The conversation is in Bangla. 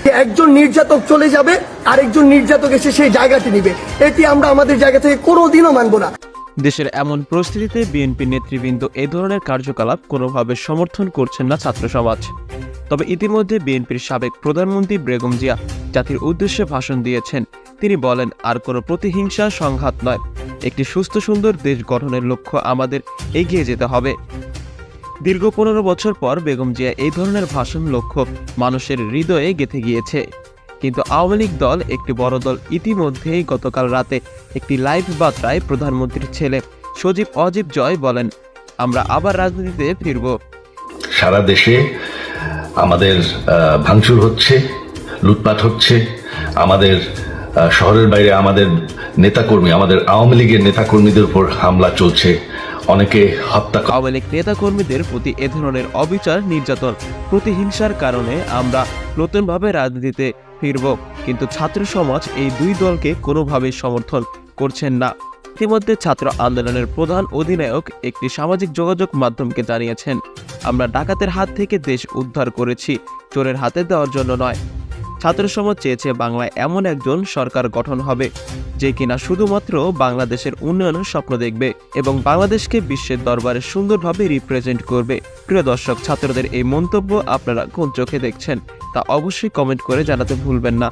একজন নির্যাতক চলে যাবে, আরেকজন নির্যাতক এসে সেই জায়গাটি নিবে, এটি আমরা আমাদের জায়গা থেকে কোনোদিনও মানব না। দেশের এমন পরিস্থিতিতে বিএনপি নেতৃবৃন্দ এই ধরনের কার্যকলাপ কোনোভাবে সমর্থন করছেন না ছাত্র সমাজ। তবে ইতিমধ্যে বিএনপির সাবেক প্রধানমন্ত্রী বেগম জিয়া জাতির উদ্দেশ্যে ভাষণ দিয়েছেন। তিনি বলেন, আর কোনো প্রতিহিংসা সংঘাত নয়, একটি সুস্থ সুন্দর দেশ গঠনের লক্ষ্য আমাদের এগিয়ে যেতে হবে। দীর্ঘ 15 বছর পর বেগম জিয়া এই ধরনের ভাষণ লক্ষ্য মানুষের হৃদয়ে গেঁথে গিয়েছে। কিন্তু আওয়ামী লীগ দল, একটি বড় দল, ইতিমধ্যেই গতকাল রাতে একটি লাইভ বার্তায় প্রধানমন্ত্রীর ছেলে সজীব অজিব জয় বলেন, আমরা আবার রাজনীতিতে ফিরব। সারা দেশে আমাদের ভাঙচুর হচ্ছে, লুটপাট হচ্ছে, আমাদের শহরের বাইরে আমাদের নেতাকর্মী, আমাদের আওয়ামী লীগের নেতাকর্মীদের উপর হামলা চলছে, অনেকে হত্যা। আওয়ামী লীগ নেতাকর্মীদের প্রতি এ ধরনের অবিচার, নির্যাতন, প্রতিহিংসার কারণে আমরা নতুনভাবে রাজনীতিতে ফিরব। কিন্তু ছাত্র সমাজ এই দুই দলকে কোনোভাবেই সমর্থন করছেন না। ইতিমধ্যে ছাত্র আন্দোলনের প্রধান অধিনায়ক একটি সামাজিক যোগাযোগ মাধ্যমকে জানিয়েছেন, আমরা ডাকাতের হাত থেকে দেশ উদ্ধার করেছি, চোরের হাতে দেওয়ার জন্য নয়। ছাত্র সমাজ চেয়েছে বাংলায় এমন একজন সরকার গঠন হবে যে কিনা শুধুমাত্র বাংলাদেশের উন্নয়নের স্বপ্ন দেখবে এবং বাংলাদেশকে বিশ্বের দরবারে সুন্দরভাবে রিপ্রেজেন্ট করবে। প্রিয় দর্শক, ছাত্রদের এই মন্তব্য আপনারা কোন চোখে দেখছেন তা অবশ্যই কমেন্ট করে জানাতে ভুলবেন না।